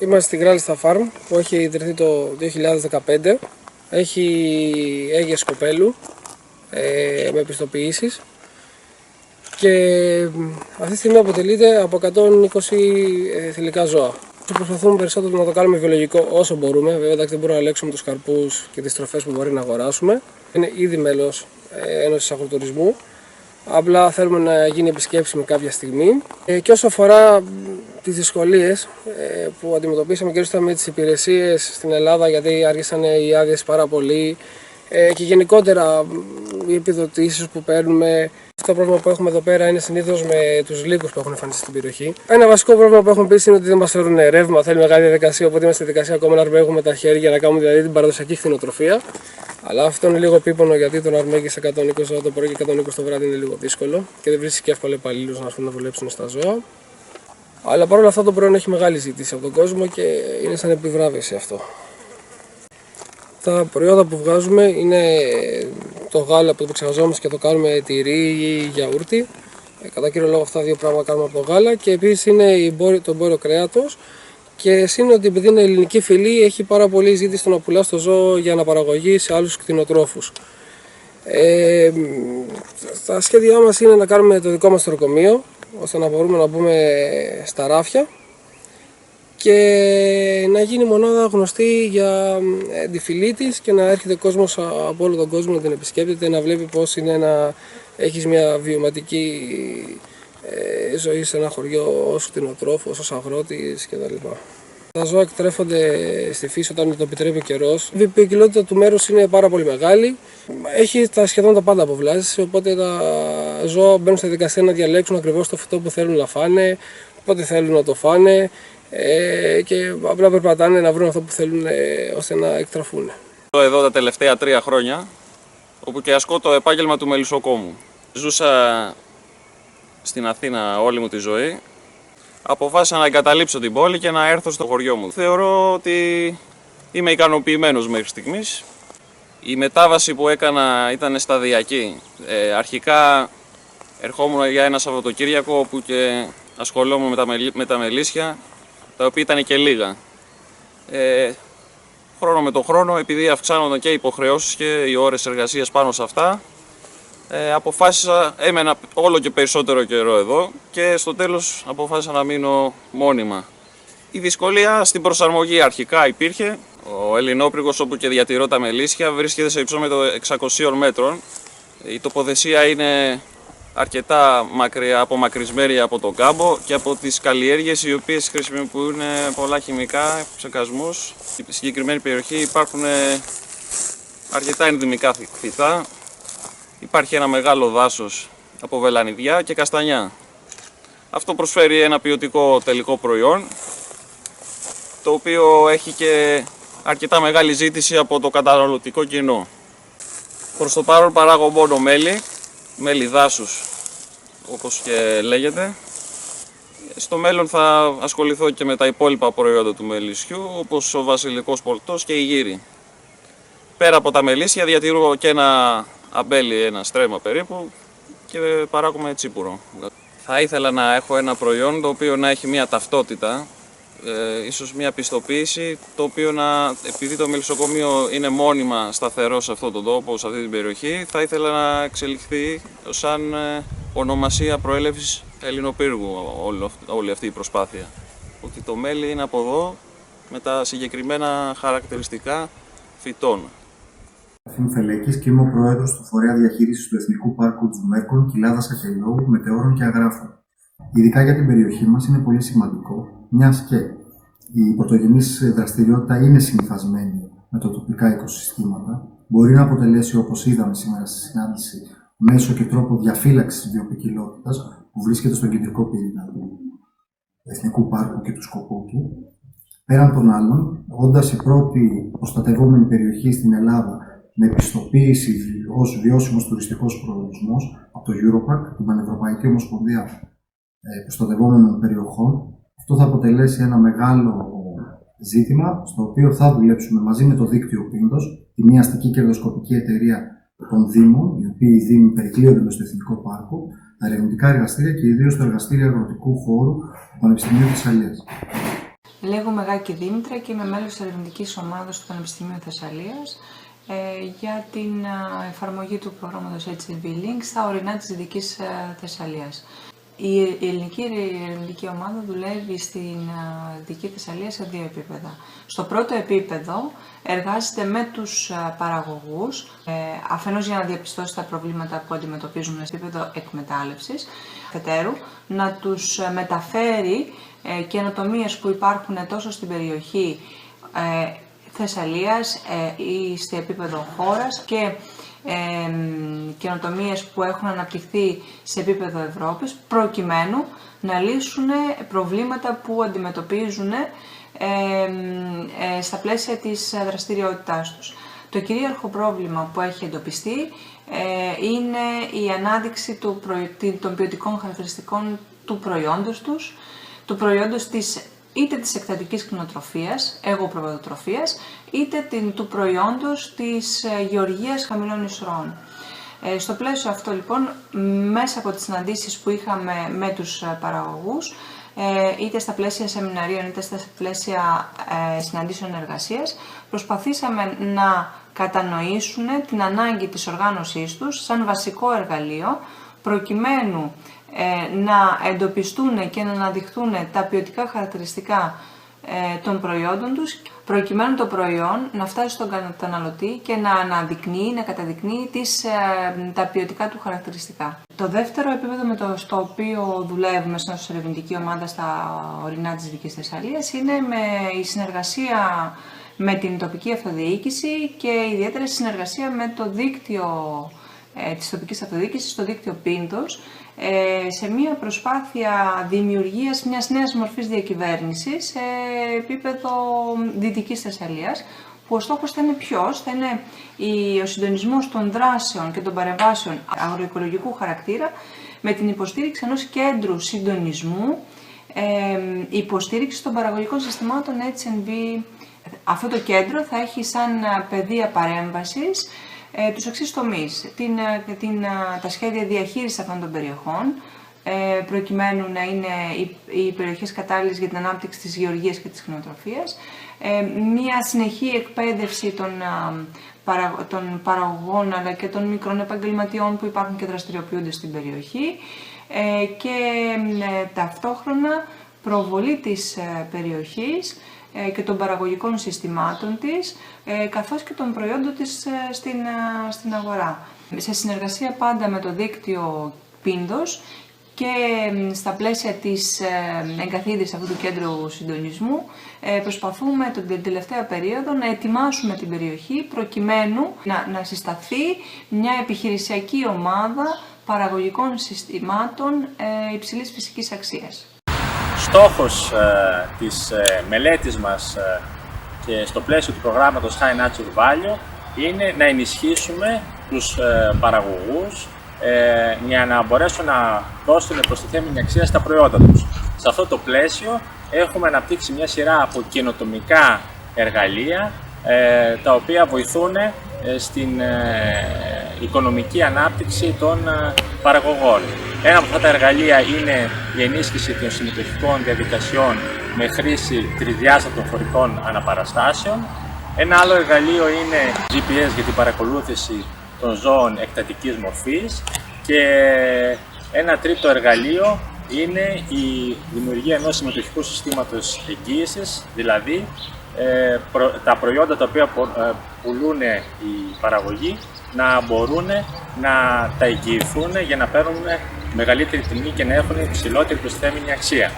Είμαστε στη Γράλιστα Farm που έχει ιδρυθεί το 2015. Έχει έγκυες κοπέλου με πιστοποιήσεις και αυτή τη στιγμή αποτελείται από 120 θηλυκά ζώα. Προσπαθούμε περισσότερο να το κάνουμε βιολογικό όσο μπορούμε. Βέβαια, δεν μπορούμε να ελέγξουμε τους καρπούς και τις τροφές που μπορεί να αγοράσουμε. Είναι ήδη μέλος Ένωσης Αγροτουρισμού. Απλά θέλουμε να γίνει επισκέψιμη κάποια στιγμή. Και όσο αφορά τις δυσκολίες που αντιμετωπίσαμε κυρίως με τις υπηρεσίες στην Ελλάδα, γιατί άρχισαν οι άδειες πάρα πολύ και γενικότερα οι επιδοτήσεις που παίρνουμε. Το πρόβλημα που έχουμε εδώ πέρα είναι συνήθως με τους λύκους που έχουν εμφανιστεί στην περιοχή. Ένα βασικό πρόβλημα που έχουμε πει είναι ότι δεν μας φέρουν ρεύμα, θέλει μεγάλη διαδικασία, οπότε είμαστε στη διαδικασία ακόμα να αρμέγουμε τα χέρια, να κάνουμε δηλαδή την παραδοσιακή κτηνοτροφία. Αλλά αυτό είναι λίγο επίπονο, γιατί το να αρμέγεις 120 ζώα το πρωί και 120 το βράδυ είναι λίγο δύσκολο και δεν βρίσκεις και εύκολα υπαλλήλους να έρθουν να δουλέψουν στα ζώα. Αλλά παρόλα αυτά το προϊόν έχει μεγάλη ζήτηση από τον κόσμο και είναι σαν επιβράβευση αυτό. Τα προϊόντα που βγάζουμε είναι το γάλα που το επεξεργαζόμαστε και το κάνουμε τυρί ή γιαούρτι. Κατά κύριο λόγο αυτά δύο πράγματα κάνουμε από το γάλα, και επίσης είναι το εμπόριο κρέατος. Και είναι ότι επειδή είναι ελληνική φυλή, έχει πάρα πολύ ζήτηση στο να πουλά το ζώο για αναπαραγωγή σε άλλους κτηνοτρόφους. Τα σχέδιά μας είναι να κάνουμε το δικό μας τροκομείο, ώστε να μπορούμε να μπούμε στα ράφια και να γίνει μονάδα γνωστή για τη φυλή της και να έρχεται κόσμος από όλο τον κόσμο να την επισκέπτεται, να βλέπει πώς είναι να έχεις μια βιωματική ζωή σε ένα χωριό ως κτηνοτρόφος, ως αγρότης κτλ. Τα ζώα εκτρέφονται στη φύση όταν το επιτρέπει ο καιρός. Η ποικιλότητα του μέρους είναι πάρα πολύ μεγάλη. Έχει σχεδόν τα πάντα από βλάσεις, οπότε τα ζώα μπαίνουν στη διαδικασία να διαλέξουν ακριβώς το φυτό που θέλουν να φάνε, πότε θέλουν να το φάνε και απλά περπατάνε να βρουν αυτό που θέλουν ώστε να εκτραφούν. Εδώ τα τελευταία 3 χρόνια, όπου και ασκώ το επάγγελμα του μελισσοκόμου. Ζούσα στην Αθήνα όλη μου τη ζωή. Αποφάσισα να εγκαταλείψω την πόλη και να έρθω στο χωριό μου. Θεωρώ ότι είμαι ικανοποιημένος μέχρι στιγμής. Η μετάβαση που έκανα ήταν σταδιακή. Αρχικά ερχόμουν για ένα Σαββατοκύριακο όπου και ασχολόμουν με τα μελίσια, τα οποία ήταν και λίγα. Χρόνο με το χρόνο, επειδή αυξάνονταν και οι υποχρεώσεις και οι ώρες εργασίας πάνω σε αυτά, έμενα όλο και περισσότερο καιρό εδώ και στο τέλος αποφάσισα να μείνω μόνιμα. Η δυσκολία στην προσαρμογή αρχικά υπήρχε. Ο Ελληνόπρυγος, όπου και διατηρώ τα μελίσια, βρίσκεται σε υψόμετρο 600 μέτρων. Η τοποθεσία είναι αρκετά μακριά, απομακρυσμένη από τον κάμπο και από τις καλλιέργειες οι οποίες χρησιμοποιούν πολλά χημικά, ψεκασμούς. Στη συγκεκριμένη περιοχή υπάρχουν αρκετά ενδυμικά φυτά. Υπάρχει ένα μεγάλο δάσος από βελανιδιά και καστανιά. Αυτό προσφέρει ένα ποιοτικό τελικό προϊόν, το οποίο έχει και αρκετά μεγάλη ζήτηση από το καταναλωτικό κοινό. Προς το παρόν παράγω μόνο μέλι δάσους, όπως και λέγεται. Στο μέλλον θα ασχοληθώ και με τα υπόλοιπα προϊόντα του μελισσιού, όπως ο βασιλικός πολτός και η γύρι. Πέρα από τα μελίσια διατηρώ και ένα αμπέλι, ένα στρέμμα περίπου, και παράγουμε τσίπουρο. Θα ήθελα να έχω ένα προϊόν το οποίο να έχει μια ταυτότητα, ίσως μια πιστοποίηση, το οποίο επειδή το μελισσοκομείο είναι μόνιμα σταθερό σε αυτόν τον τόπο, σε αυτή την περιοχή, θα ήθελα να εξελιχθεί σαν ονομασία προέλευσης Ελληνοπύργου όλη αυτή η προσπάθεια. Ότι το μέλι είναι από εδώ με τα συγκεκριμένα χαρακτηριστικά φυτών. Είμαι Φελέκης και είμαι ο πρόεδρος του Φορέα Διαχείρισης του Εθνικού Πάρκου Τζουμέκων, Κοιλάδας Αχαιολόγου, Μετεώρων και Αγράφων. Ειδικά για την περιοχή μας είναι πολύ σημαντικό, μιας και η πρωτογενής δραστηριότητα είναι συνυφασμένη με τα τοπικά οικοσυστήματα, μπορεί να αποτελέσει, όπως είδαμε σήμερα στη συνάντηση, μέσο και τρόπο διαφύλαξης της βιοποικιλότητας που βρίσκεται στον κεντρικό πυρήνα του Εθνικού Πάρκου και του σκοπού του. Πέραν των άλλων, όντας η πρώτη προστατευόμενη περιοχή στην Ελλάδα με πιστοποίηση ως βιώσιμος τουριστικός προορισμός από το Europark, την Πανευρωπαϊκή Ομοσπονδία Προστατευόμενων Περιοχών, αυτό θα αποτελέσει ένα μεγάλο ζήτημα στο οποίο θα δουλέψουμε μαζί με το δίκτυο Πίντος, τη μια αστική κερδοσκοπική εταιρεία των Δήμων, οι οποίοι οι Δήμοι περικλείονται μες στο Εθνικό Πάρκο, τα ερευνητικά εργαστήρια και ιδίως το εργαστήριο αγροτικού χώρου του Πανεπιστημίου Θεσσαλίας. Λέγομαι Γάκη Δήμητρα και είμαι μέλος της ερευνητικής ομάδας του Πανεπιστημίου Θεσσαλίας για την εφαρμογή του προγράμματος HLB Link στα ορεινά της Δυτικής Θεσσαλίας. Η ελληνική ερευνητική ομάδα δουλεύει στην Δυτική Θεσσαλία σε δύο επίπεδα. Στο πρώτο επίπεδο εργάζεται με τους παραγωγούς, αφενός για να διαπιστώσει τα προβλήματα που αντιμετωπίζουν σε επίπεδο εκμετάλλευσης, αφετέρου να τους μεταφέρει καινοτομίες που υπάρχουν τόσο στην περιοχή Θεσσαλίας ή σε επίπεδο χώρας και καινοτομίες που έχουν αναπτυχθεί σε επίπεδο Ευρώπης, προκειμένου να λύσουν προβλήματα που αντιμετωπίζουν στα πλαίσια της δραστηριότητάς τους. Το κυρίαρχο πρόβλημα που έχει εντοπιστεί είναι η ανάδειξη των ποιοτικών χαρακτηριστικών του προϊόντος τους, του προϊόντος είτε της εκτατικής κτηνοτροφίας, εγωπροβατοτροφίας, είτε του προϊόντος της γεωργίας χαμηλών εισρώων. Στο πλαίσιο αυτό λοιπόν, μέσα από τις συναντήσεις που είχαμε με τους παραγωγούς, είτε στα πλαίσια σεμιναρίων είτε στα πλαίσια συναντήσεων εργασίας, προσπαθήσαμε να κατανοήσουν την ανάγκη της οργάνωσής τους σαν βασικό εργαλείο, προκειμένου να εντοπιστούν και να αναδειχθούν τα ποιοτικά χαρακτηριστικά των προϊόντων τους, προκειμένου το προϊόν να φτάσει στον καταναλωτή και να αναδεικνύει, να καταδεικνύει τα ποιοτικά του χαρακτηριστικά. Το δεύτερο επίπεδο στο οποίο δουλεύουμε σαν ερευνητική ομάδα στα ορεινά της Δυτικής Θεσσαλίας είναι η συνεργασία με την τοπική αυτοδιοίκηση και ιδιαίτερα συνεργασία με το δίκτυο της τοπικής αυτοδιοίκησης, το δίκτυο Πίνδος, σε μια προσπάθεια δημιουργίας μιας νέας μορφής διακυβέρνησης σε επίπεδο Δυτικής Θεσσαλίας, που ο στόχος θα είναι ποιος? Θα είναι ο συντονισμός των δράσεων και των παρεμβάσεων αγροοικολογικού χαρακτήρα με την υποστήριξη ενός κέντρου συντονισμού, υποστήριξη των παραγωγικών συστημάτων HLB. Αυτό το κέντρο θα έχει σαν πεδία παρέμβασης τους εξής τομείς: τα σχέδια διαχείρισης αυτών των περιοχών, προκειμένου να είναι οι περιοχές κατάλληλες για την ανάπτυξη της γεωργίας και της κτηνοτροφίας, μια συνεχή εκπαίδευση των παραγωγών αλλά και των μικρών επαγγελματιών που υπάρχουν και δραστηριοποιούνται στην περιοχή και ταυτόχρονα προβολή της περιοχής και των παραγωγικών συστημάτων της, καθώς και των προϊόντων της στην αγορά. Σε συνεργασία πάντα με το δίκτυο Πίνδος και στα πλαίσια της εγκαθίδρυσης αυτού του κέντρου συντονισμού, προσπαθούμε την τελευταία περίοδο να ετοιμάσουμε την περιοχή προκειμένου να συσταθεί μια επιχειρησιακή ομάδα παραγωγικών συστημάτων υψηλής φυσικής αξίας. Στόχος της μελέτης μας και στο πλαίσιο του προγράμματος High Nature Value είναι να ενισχύσουμε τους παραγωγούς για να μπορέσουν να δώσουν προστιθέμενη αξία στα προϊόντα τους. Σε αυτό το πλαίσιο έχουμε αναπτύξει μια σειρά από καινοτομικά εργαλεία τα οποία βοηθούν στην οικονομική ανάπτυξη των παραγωγών. Ένα από αυτά τα εργαλεία είναι η ενίσχυση των συμμετοχικών διαδικασιών με χρήση τρισδιάστατων χωρικών αναπαραστάσεων. Ένα άλλο εργαλείο είναι GPS για την παρακολούθηση των ζώων εκτατικής μορφής και ένα τρίτο εργαλείο είναι η δημιουργία ενός συμμετοχικού συστήματος εγγύησης, δηλαδή τα προϊόντα τα οποία πουλούν οι παραγωγοί να μπορούν να τα εγγυηθούν για να παίρνουν μεγαλύτερη τιμή και να έχουν υψηλότερη προσθέμενη αξία.